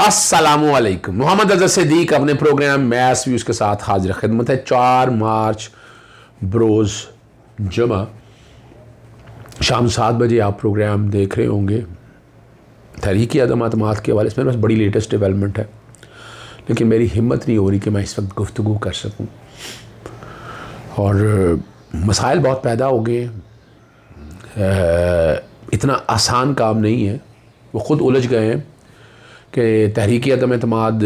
अस्सलामुअलैकुम। मोहम्मद अजहर सिद्दीक अपने programme maths views के साथ हाजिर खिदमत है। 4 मार्च बरोज़ जुमा शाम 7 बजे आप प्रोग्राम देख रहे होंगे। तहरीक अदम-ए-एतमाद के हवाले से मेरे पास बड़ी लेटेस्ट डेवलपमेंट है, लेकिन मेरी हिम्मत नहीं हो रही कि मैं इस वक्त गुफ्तगू कर सकूं। और मसाइल बहुत पैदा हो गए। इतना आसान काम नहीं है। वो ख़ुद उलझ गए हैं कि तहरीक अदम-ए-एतमाद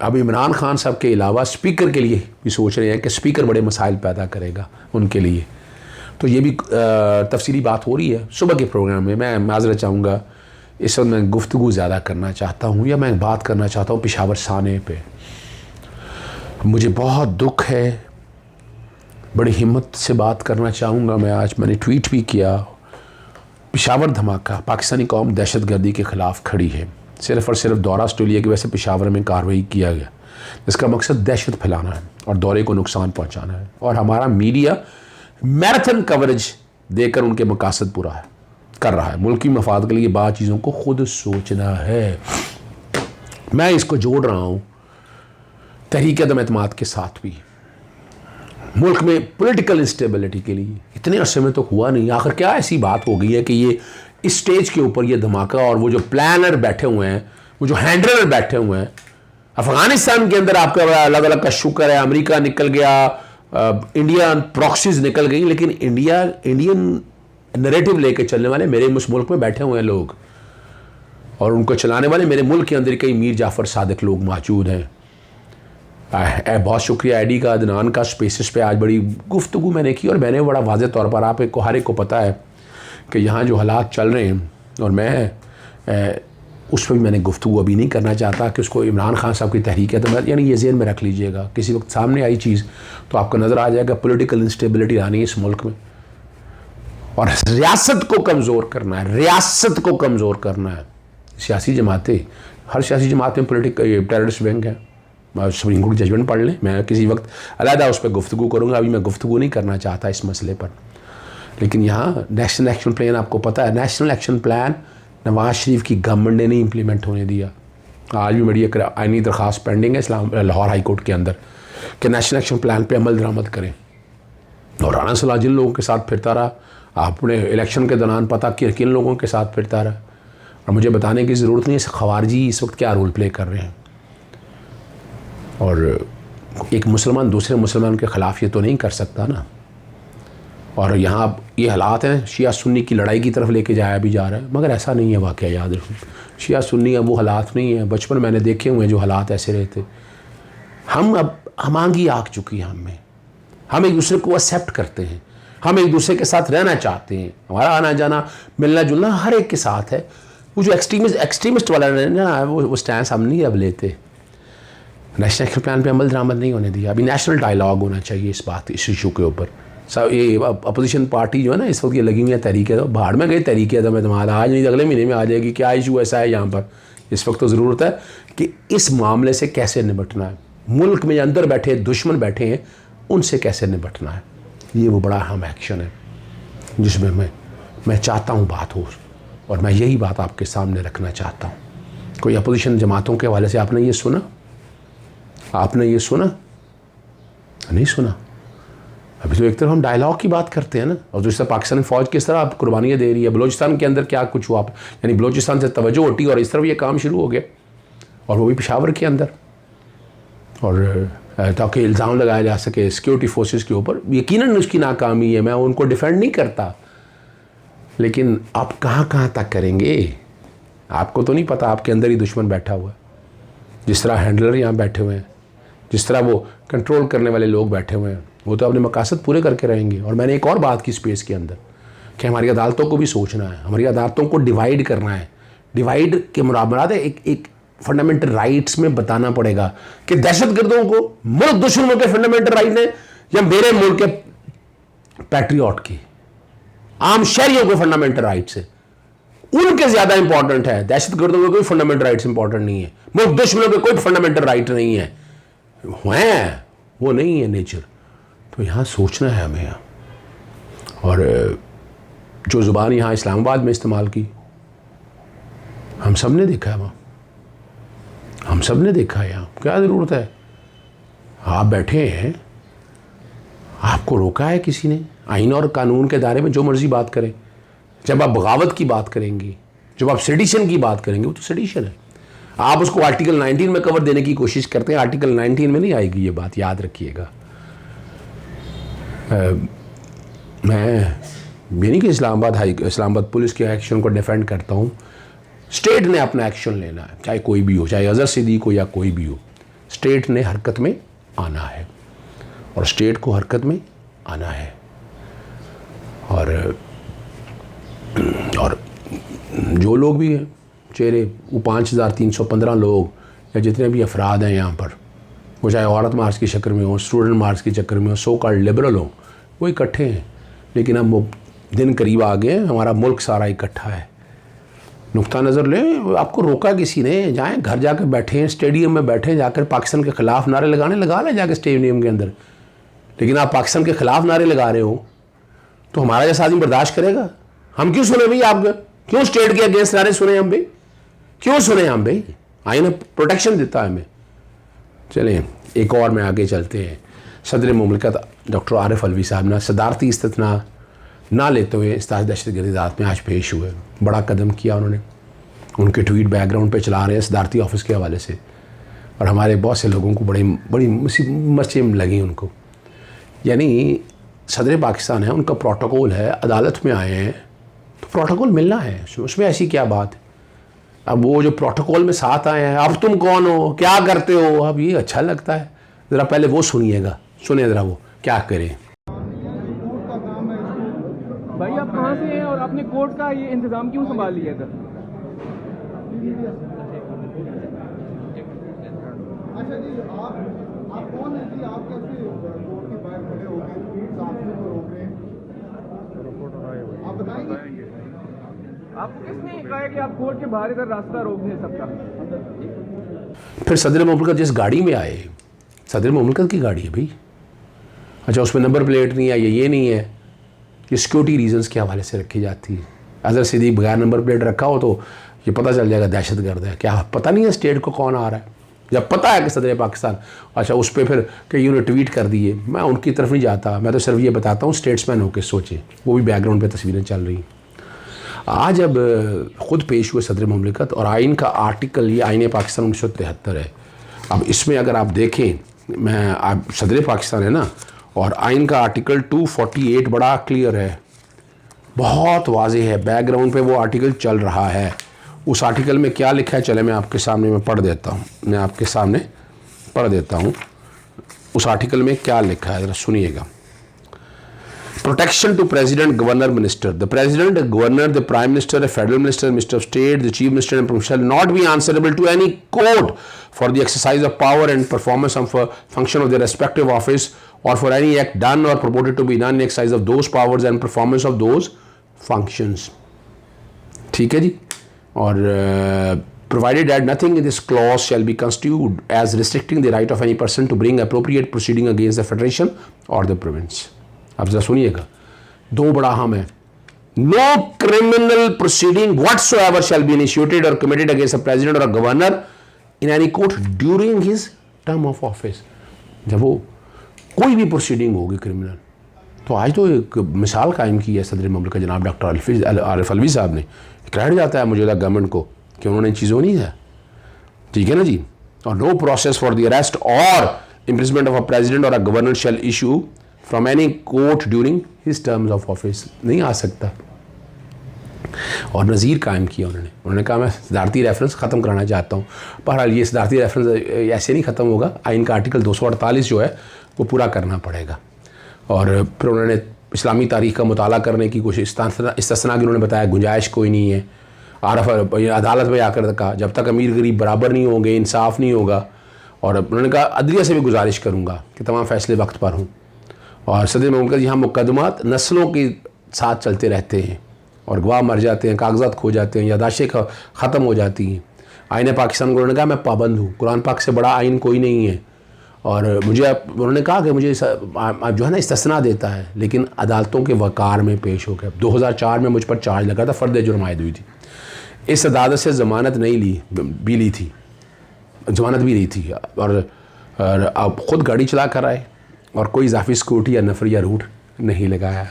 अब इमरान खान साहब के अलावा स्पीकर के लिए भी सोच रहे हैं कि स्पीकर बड़े मसाइल पैदा करेगा उनके लिए। तो ये भी तफसीली बात हो रही है सुबह के प्रोग्राम में। मैं माज़रत चाहूँगा, इस वक्त मैं गुफ्तगू ज़्यादा करना चाहता हूँ या मैं बात करना चाहता हूँ पेशावर साने पे। मुझे बहुत दुख है, बड़ी हिम्मत से बात करना चाहूँगा मैं। आज मैंने ट्वीट भी किया, पेशावर धमाका, पाकिस्तानी कौम दहशतगर्दी के ख़िलाफ़ खड़ी है। सिर्फ़ और सिर्फ दौरा ऑस्ट्रेलिया की वजह से पेशावर में कार्रवाई किया गया, जिसका मकसद दहशत फैलाना है और दौरे को नुकसान पहुँचाना है। और हमारा मीडिया मैराथन कवरेज देकर उनके मकासद पूरा कर रहा है। मुल्क की मफाद के लिए बात चीज़ों को खुद सोचना है। मैं इसको जोड़ रहा हूँ तहरीक अदम-ए-एतमाद के साथ भी। मुल्क में पॉलिटिकल इंस्टेबिलिटी के लिए इतने अरसे में तो हुआ नहीं। आखिर क्या ऐसी बात हो गई है कि ये इस स्टेज के ऊपर ये धमाका, और वो जो प्लानर बैठे हुए हैं, वो जो हैंडलर बैठे हुए हैं अफगानिस्तान के अंदर, आपका बड़ा अलग अलग का शुक्र है। अमेरिका निकल गया, इंडिया प्रॉक्सीज निकल गई, लेकिन इंडियन नैरेटिव लेके चलने वाले मेरे मुल्क में बैठे हुए हैं लोग, और उनको चलाने वाले मेरे मुल्क के अंदर कई मीर जाफ़र सादिक लोग मौजूद हैं। बहुत शुक्रिया आईडी का, अदनान का, स्पेसिस पे आज बड़ी गुफ्तगू मैंने की, और मैंने बड़ा वाज़ेह तौर पर आप एक हर एक को पता है कि यहाँ जो हालात चल रहे हैं, और मैं उस पर भी मैंने गुफ्तगू अभी नहीं करना चाहता कि उसको इमरान खान साहब की तहरीक है, तो मैं यानी ये ज़हन में रख लीजिएगा। किसी वक्त सामने आई चीज़ तो आपको नज़र आ जाएगा पॉलिटिकल इंस्टेबिलिटी आनी है इस मुल्क में, और रियासत को कमज़ोर करना है, रियासत को कमज़ोर करना है। सियासी जमातें, हर सियासी जमात में पॉलिटिकल टेररिस्ट विंग है। सुप्रीम कोर्ट जजमेंट पढ़ लें, मैं किसी वक्त अलहदा उस पर गुफ्तगू करूँगा। अभी मैं गुफ्तगू नहीं करना चाहता इस मसले पर। लेकिन यहाँ नेशनल एक्शन प्लान, आपको पता है national action plan Nawaz Sharif की गवर्नमेंट ने नहीं इम्प्लीमेंट होने दिया। आज भी मेरी एक आईनी दरख्वास्त पेंडिंग है लाहौर हाई कोर्ट के अंदर कि नेशनल एक्शन प्लान पे अमल दरामद करें। और राना सलाह जिन लोगों के साथ फिरता रहा, आपने इलेक्शन के दौरान पता कि किन लोगों के साथ फिरता रहा, और मुझे बताने की ज़रूरत नहीं है खवारजी इस वक्त क्या रोल प्ले कर रहे हैं। और एक मुसलमान दूसरे मुसलमान के ख़िलाफ़ ये तो नहीं कर सकता ना। और यहाँ ये हालात हैं, शिया सुन्नी की लड़ाई की तरफ लेके जाया भी जा रहा है, मगर ऐसा नहीं है। वाक़या याद रखें, शिया सुन्नी अब वो हालात नहीं है। बचपन मैंने देखे हुए हैं जो हालात ऐसे रहे थे। हम अब हमांगी आग चुकी है हम में। हम एक दूसरे को एक्सेप्ट करते हैं, हम एक दूसरे के साथ रहना चाहते हैं। हमारा आना जाना मिलना जुलना हर एक के साथ है। वो जो एक्सट्रीमिस्ट वाला ना वो स्टैंड हम नहीं अब लेते। नेशनल एक्शन प्लान पे अमल दरामद नहीं होने दिया। अभी नेशनल डायलॉग होना चाहिए इस इशू के ऊपर। सब ये अपोजिशन पार्टी जो है ना इस वक्त ये लगी हुई है तहरीक है, तो भाड़ में गई तहरीक अदम-ए-एतमाद, आज नहीं अगले महीने में आ जाएगी। क्या इशू ऐसा है यहाँ पर? इस वक्त तो ज़रूरत है कि इस मामले से कैसे निपटना है। मुल्क में अंदर बैठे दुश्मन बैठे हैं, उनसे कैसे निपटना है। ये वो बड़ा अहम एक्शन है जिसमें मैं चाहता हूँ बात हो, और मैं यही बात आपके सामने रखना चाहता हूँ। कोई अपोजिशन जमातों के हवाले से आपने ये सुना? आपने ये सुना? नहीं सुना। अभी तो एक तरफ हम डायलॉग की बात करते हैं ना, और दूसरी तरफ पाकिस्तानी फ़ौज किस तरह आप कुर्बानियाँ दे रही है। बलोचिस्तान के अंदर क्या कुछ हुआ, यानी बलोचिस्तान से तवज्जो हटी और इस तरफ ये काम शुरू हो गया, और वो भी पेशावर के अंदर। और ताकि इल्ज़ाम लगाया जा सके सिक्योरिटी फोर्सेस के ऊपर। यकीनन उसकी नाकामी है, मैं उनको डिफेंड नहीं करता, लेकिन आप कहाँ तक करेंगे? आपको तो नहीं पता आपके अंदर ही दुश्मन बैठा हुआ है। जिस तरह हैंडलर यहाँ बैठे हुए हैं, जिस तरह वो कंट्रोल करने वाले लोग बैठे हुए हैं, वो तो अपने मकासद पूरे करके रहेंगे। और मैंने एक और बात की स्पेस के अंदर कि हमारी अदालतों को भी सोचना है, हमारी अदालतों को डिवाइड करना है। डिवाइड के मुराद है एक फंडामेंटल राइट्स में बताना पड़ेगा कि दहशतगर्दों को मुल्क दुश्मनों के फंडामेंटल राइट है या मेरे मुल्क के पैट्रियट की आम शहरियों के फंडामेंटल राइट्स है। उनके ज़्यादा इंपॉर्टेंट है। दहशतगर्दों के कोई फंडामेंटल राइट्स इंपॉर्टेंट नहीं है, मुल्क दुश्मनों के कोई फंडामेंटल राइट नहीं है, वो नहीं है नेचर। तो यहाँ सोचना है हमें। और जो ज़ुबान यहाँ इस्लामाबाद में इस्तेमाल की हम सब ने देखा है, वहाँ हम सब ने देखा है, यहाँ क्या ज़रूरत है? आप बैठे हैं, आपको रोका है किसी ने? आइन और कानून के दायरे में जो मर्जी बात करें। जब आप बगावत की बात करेंगे, जब आप सेडिशन की बात करेंगे, वो तो सेडिशन है। आप उसको आर्टिकल 19 में कवर देने की कोशिश करते हैं, आर्टिकल 19 में नहीं आएगी ये बात, याद रखिएगा। मैं ये नहीं कि इस्लामाबाद पुलिस के एक्शन को डिफेंड करता हूँ। स्टेट ने अपना एक्शन लेना है, चाहे कोई भी हो, चाहे अजहर सिद्दीक हो या कोई भी हो। स्टेट ने हरकत में आना है और स्टेट को हरकत में आना है। और जो लोग भी हैं चेहरे, वो 5315 लोग या जितने भी अफराद हैं यहाँ पर, वो चाहे औरत मार्च के चक्कर में हो, स्टूडेंट मार्च के चक्कर में हो, सो कॉल्ड लिबरल हो, वो इकट्ठे हैं। लेकिन अब वो दिन करीब आ गए हैं, हमारा मुल्क सारा इकट्ठा है। नुक्ता नज़र ले, आपको रोका किसी ने? जाएं घर जाकर बैठे हैं, स्टेडियम में बैठे हैं, जाकर पाकिस्तान के ख़िलाफ़ नारे लगा लें जाकर स्टेडियम के अंदर। लेकिन आप पाकिस्तान के ख़िलाफ़ नारे लगा रहे हो तो हमारा जैसा आदमी बर्दाश्त करेगा? हम क्यों सुने भाई? आप क्यों स्टेट के अगेंस्ट नारे सुने हम भाई? क्यों सुने हम भाई? आईना प्रोटेक्शन देता है हमें। चलें एक और में आगे चलते हैं। सदर मुमलिकत डॉक्टर आरिफ अलवी साहब ने सदारती इस्तना ना लेते हुए इस्ताद दहशतगर्दी अदालत में आज पेश हुए। बड़ा कदम किया उन्होंने। उनके ट्वीट बैकग्राउंड पे चला रहे हैं सदारती ऑफिस के हवाले से, और हमारे बहुत से लोगों को बड़ी मसीबत लगी उनको। यानी सदर पाकिस्तान है, उनका प्रोटोकॉल है, अदालत में आए हैं तो प्रोटोकॉल मिलना है, उसमें ऐसी क्या बात है? अब वो जो प्रोटोकॉल में साथ आए हैं, अब तुम कौन हो, क्या करते हो, अब ये अच्छा लगता है? ज़रा पहले वो सुनिएगा, सुनिए ज़रा वो क्या करें। भाई आप कहाँ से हैं और आपने कोर्ट का ये इंतज़ाम क्यों संभाल लिया था? अच्छा जी, आप कौन हैं जी? आप कैसे कोर्ट के बाहर खड़े हो गए, साथियों को रोक रहे हैं? आप बताएंगे आपको किसने कहा है कि आप कोर्ट के बाहर इधर रास्ता रोक दें सबका? फिर सदर मुमलिकत जिस गाड़ी में आए, सदर मुमलिकत की गाड़ी है भाई। अच्छा, उसमें नंबर प्लेट नहीं है, ये नहीं है, ये सिक्योरिटी रीजंस के हवाले से रखी जाती है। अगर सीधी बगैर नंबर प्लेट रखा हो तो ये पता चल जाएगा दहशतगर्द है। क्या पता नहीं है स्टेट को कौन आ रहा है? जब पता है कि सदर पाकिस्तान, अच्छा उस पर फिर कई उन्होंने ट्वीट कर दिए। मैं उनकी तरफ नहीं जाता, मैं तो सिर्फ ये बताता हूँ स्टेट्समैन होकर सोचें। वो भी बैकग्राउंड पे तस्वीरें चल रही। आज अब ख़ुद पेश हुए सदर मुमलिकत, और आइन का आर्टिकल, ये आइन पाकिस्तान 1973 है। अब इसमें अगर आप देखें, आप सदर पाकिस्तान है ना, और आइन का आर्टिकल 248 बड़ा क्लियर है, बहुत वाज़ेह है। बैकग्राउंड पे वो आर्टिकल चल रहा है। उस आर्टिकल में क्या लिखा है, चले मैं आपके सामने मैं पढ़ देता हूँ। मैं आपके सामने पढ़ देता हूँ उस आर्टिकल में क्या लिखा है, ज़रा सुनिएगा। Protection to President, Governor, Minister. The President, the Governor, the Prime Minister, a Federal Minister, Minister of State, the Chief Minister and Prime shall not be answerable to any court for the exercise of power and performance of a function of their respective office, or for any act done or purported to be done in exercise of those powers and performance of those functions. ठीक है जी। और provided that nothing in this clause shall be construed as restricting the right of any person to bring appropriate proceeding against the Federation or the province. अब जरा सुनिएगा, दो बड़ा अहम है। No criminal proceeding whatsoever shall be initiated और committed against a president और a governor in any court during his term of office. जब वो कोई भी प्रोसीडिंग होगी क्रिमिनल, तो आज तो एक मिसाल कायम की है सदर मुमलिकत जनाब डॉक्टर आरिफ अलवी साहब ने। क्रेडिट जाता है मौजूदा गवर्नमेंट को कि उन्होंने इन चीज़ों नहीं है, ठीक है ना जी। और no process for the arrest और इम्प्रिजमेंट ऑफ अ प्रेसिडेंट और a governor shall issue from any court during his terms of office. नहीं आ सकता। और नज़ीर कायम किया उन्होंने कहा मैं सदारती रेफरेंस ख़त्म कराना चाहता हूँ। बहरहाल ये सदारती रेफरेंस ऐसे नहीं ख़त्म होगा, आइन का आर्टिकल 248 जो है वो पूरा करना पड़ेगा। और फिर उन्होंने इस्लामी तारीख़ का मुताला करने की कोशिश, इस्तिस्ना की उन्होंने बताया गुंजाइश कोई नहीं है। आरफ अदालत में आकर कहा जब तक अमीर गरीब बराबर नहीं होंगे, इंसाफ नहीं होगा। और उन्होंने कहा अदलिया से भी गुजारिश करूँगा कि तमाम फ़ैसले वक्त पर हों। और सदर मुमलिकत यहाँ मुकदमात नस्लों के साथ चलते रहते हैं और गवाह मर जाते हैं, कागजात खो जाते हैं, यादाशें ख़त्म हो जाती हैं। आइन पाकिस्तान को उन्होंने कहा मैं पाबंद हूँ, कुरान पाक से बड़ा आइन कोई नहीं है। और मुझे उन्होंने कहा कि मुझे जो है ना इस्तिस्ना देता है, लेकिन अदालतों के वक़ार में पेश हो गया। 2004 में मुझ पर चार्ज लगा था, फ़र्द जुर्म आयद हुई थी। इस अदालत से ज़मानत नहीं ली थी। ज़मानत भी नहीं थी, और अब ख़ुद गाड़ी चला कर आए और कोई इजाफी सिक्योरिटी या नफर या रूट नहीं लगाया।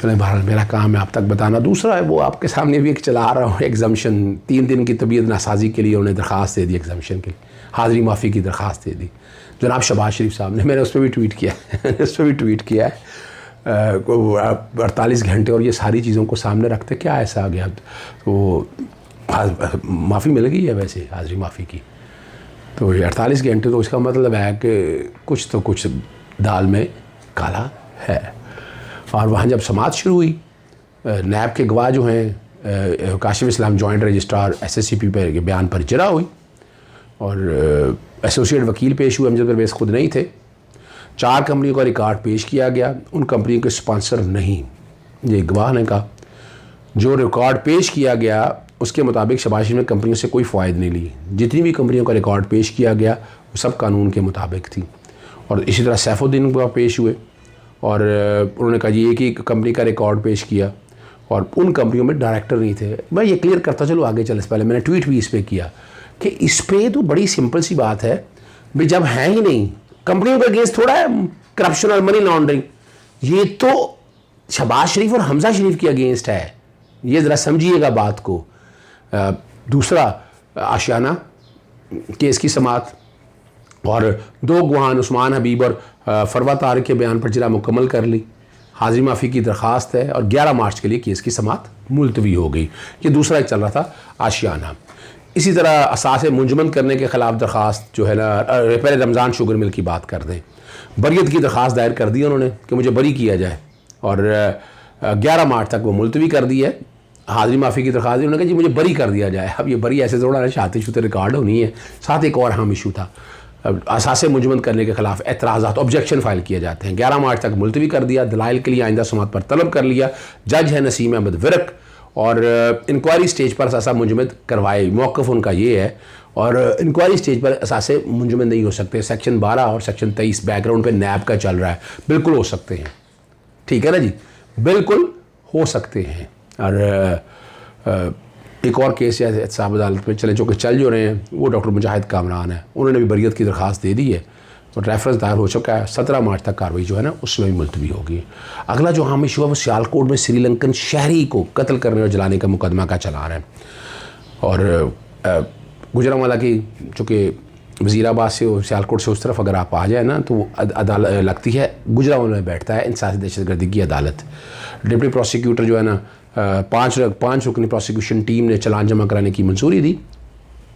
चले बहरहाल मेरा काम है आप तक बताना। दूसरा है वो आपके सामने भी एक चला रहा हूँ एग्जामिशन, 3 दिन की तबीयत नासाजी के लिए उन्होंने दरख्वास्त दे दी, एग्जामिशन के लिए हाज़री माफ़ी की दरख्वास्त दे दी जनाब शहबाज शरीफ साहब ने। मैंने उस पर भी ट्वीट किया उस पर भी ट्वीट किया है 48 घंटे और ये सारी चीज़ों को सामने रखते क्या ऐसा आ गया, तो माफ़ी मिल गई है वैसे हाज़री माफ़ी की, तो ये 48 घंटे, तो इसका मतलब है कि कुछ दाल में काला है। और वहाँ जब समाअत शुरू हुई, नैब के गवाह जो हैं काशिफ इस्लाम जॉइंट रजिस्ट्रार SSCP पर के बयान पर इजरा हुई और एसोसिएट वकील पेश हुए, अमजद परवेज़ खुद नहीं थे। 4 कंपनियों का रिकॉर्ड पेश किया गया, उन कंपनियों के स्पॉन्सर नहीं, ये गवाह ने कहा। जो रिकॉर्ड पेश किया गया उसके मुताबिक शहबाज शरीफ ने कंपनियों से कोई फ़ायदा नहीं ली। जितनी भी कंपनियों का रिकॉर्ड पेश किया गया वो सब कानून के मुताबिक थी। और इसी तरह सैफुद्दीन को पेश हुए और उन्होंने कहा जी एक ही कंपनी का रिकॉर्ड पेश किया और उन कंपनियों में डायरेक्टर नहीं थे। मैं ये क्लियर करता चलो आगे चले, से पहले मैंने ट्वीट भी इस पर किया कि इस पर तो बड़ी सिंपल सी बात है भाई, जब है ही नहीं कंपनियों के अगेंस्ट थोड़ा है करप्शन और मनी लॉन्ड्रिंग, ये तो शहबाज शरीफ और हमजा शरीफ के अगेंस्ट है, ये ज़रा समझिएगा बात को। दूसरा आशियाना केस की समाअत और 2 गवाहान उस्मान हबीब और फरवा तारिक के बयान पर जिला मुकम्मल कर ली, हाज़री माफ़ी की दरख्वास्त है और 11 मार्च के लिए केस की समाअत मुलतवी हो गई। ये दूसरा एक चल रहा था आशियाना। इसी तरह असासे मुंजमद करने के ख़िलाफ़ दरख्वास्त जो है ना, पहले रमज़ान शुगर मिल की बात कर दें, बरियत की दरख्वास्त दायर कर दी उन्होंने कि मुझे बरी किया जाए और 11 मार्च तक वो मुलतवी कर दी है। हाज़री माफ़ी की दरख्वास्त दी, उन्होंने कहा जी मुझे बरी कर दिया जाए। अब ये बरी ऐसे थोड़ा ना शाती शुते रिकॉर्ड होनी है। साथ एक और अहम इशू था, असासे मुंजमद करने के ख़िलाफ़ एतराज़ात ऑब्जेक्शन फ़ाइल किए जाते हैं। 11 मार्च तक मुलतवी कर दिया, दलाइल के लिए आइंदा समाअत पर तलब कर लिया। जज है नसीम अहमद विरक और इंक्वायरी स्टेज पर असासा मुंजमद करवाए, मौक़िफ़ उनका ये है। और इंक्वायरी स्टेज पर असासे मुंजमद नहीं हो सकते। सेक्शन 12 और सेक्शन 23 बैकग्राउंड पे नैब का चल रहा है, बिल्कुल हो सकते हैं, ठीक है ना जी, बिल्कुल हो सकते हैं। और एक और केस है एहतसाब अदालत में चले जो कि चल जो रहे हैं, वो डॉक्टर मुजाहिद कामरान है, उन्होंने भी बरियत की दरख्वास्त दे दी है और रेफरेंस दायर हो चुका है। 17 मार्च तक कार्रवाई जो है ना उसमें भी मुलतवी होगी। अगला जो अहम इशू है वो सियालकोट में श्रीलंकन शहरी को कत्ल करने और जलाने का मुकदमा का चला रहा है। और गुजरांवाला की चूँकि वज़ीराबाद से और सियालकोट से उस तरफ अगर आप आ जाए ना तो अदालत लगती है गुजरांवाला में बैठता है इंसानी दहशतगर्दी की अदालत। डिप्टी प्रोसिक्यूटर जो है ना 5 रुकनी प्रोसिक्यूशन टीम ने चलान जमा कराने की मंजूरी दी।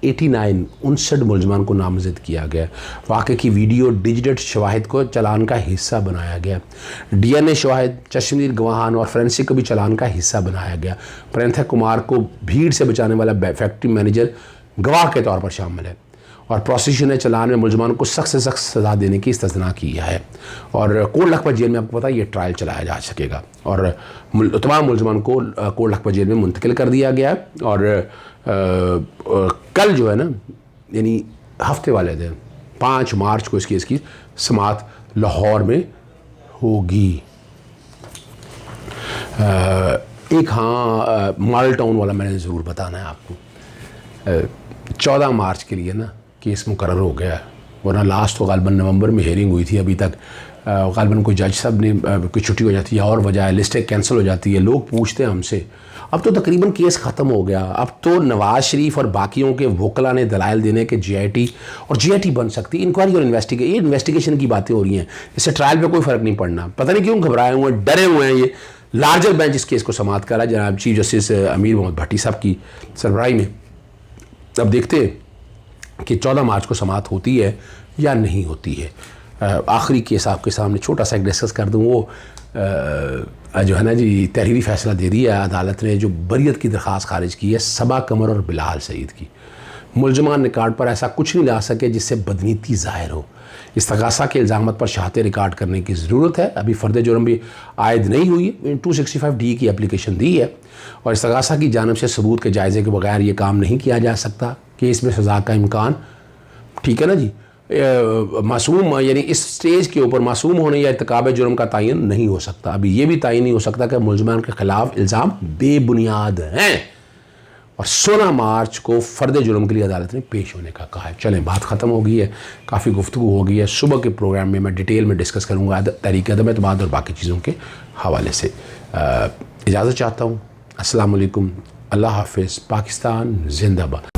59 मुलजमान को नामजद किया गया। वाक़े की वीडियो डिजिटल शवाहिद को चलान का हिस्सा बनाया गया। DNA शवाहिद, चश्मदीद गवाहान और फ्रेंसिक को भी चलान का हिस्सा बनाया गया। प्रेंथा कुमार को भीड़ से बचाने वाला फैक्ट्री मैनेजर गवाह के तौर पर शामिल है और प्रोसिक्यूशन ने चलान में मुलजमान को सख्त से सख्त सज़ा देने की इस्तेज़ना की है। और कोट लखपत जेल में आपको पता है ये ट्रायल चलाया जा सकेगा और तमाम मुलजमान को कोट लखपत जेल में मुंतकिल कर दिया गया है। और कल जो है ना यानी हफ्ते वाले दिन 5 मार्च को इस केस की समाअत लाहौर में होगी। एक हाँ मॉडल टाउन वाला मैंने ज़रूर बताना है आपको। 14 मार्च के लिए ना केस मुकर्रर हो गया है, वरना लास्ट तो गालबन नवंबर में हेयरिंग हुई थी। अभी तक गालबन कोई जज साहब ने कोई छुट्टी हो जाती है और वजह है, लिस्टें कैंसिल हो जाती है, लोग पूछते हैं हमसे। अब तो तकरीबन केस ख़त्म हो गया। अब तो नवाज़ शरीफ और बाकियों के वकला ने दलाइल देने के GIT और GIT बन सकती है। इंक्वायरी और इन्वेस्टिगेशन की बातें हो रही हैं, इससे ट्रायल पे कोई फ़र्क नहीं पड़ना। पता नहीं क्यों घबराए हुए हैं, डरे हुए हैं। ये लार्जर बेंच इस केस को समाअत करा जनाब चीफ जस्टिस अमीर मोहम्मद भट्टी साहब की सरबराही में। अब देखते हैं कि 14 मार्च को समाअत होती है या नहीं होती है। आखिरी केस आपके सामने छोटा सा एक डिस्कस कर दूँ। वो जो है ना जी तहरीरी फ़ैसला दे दिया है अदालत ने जो बरियत की दरख्वास्त खारिज की है सबा कमर और बिलाल सईद की। मुलजमान रिकॉर्ड पर ऐसा कुछ नहीं ला सके जिससे बदनीति ज़ाहिर हो। इस्तगासा के इल्ज़ामत पर शहादतें रिकॉर्ड करने की ज़रूरत है। अभी फ़र्द जुर्म भी आयद नहीं हुई, 265D की एप्लीकेशन दी है और इस्तगासा की जानिब से सबूत के जायज़े के बगैर ये काम नहीं किया जा सकता कि इसमें सज़ा का इम्कान, ठीक है ना जी, मासूम यानी इस स्टेज के ऊपर मासूम होने या इर्तिकाब जुर्म का तयन नहीं हो सकता। अभी ये भी तयन नहीं हो सकता कि मुलजमान के ख़िलाफ़ इल्ज़ाम बेबुनियाद हैं। और 16 मार्च को फ़र्द जुर्म के लिए अदालत ने पेश होने का कहा है। चलें, बात ख़त्म हो गई है, काफ़ी गुफ्तगू हो गई है। सुबह के प्रोग्राम में मैं डिटेल में डिस्कस करूँगा तहरीक अदम एतमाद और बाकी चीज़ों के हवाले से। इजाज़त चाहता हूँ। अस्सलाम वालेकुम, अल्लाह हाफ़िज़, पाकिस्तान जिंदाबाद।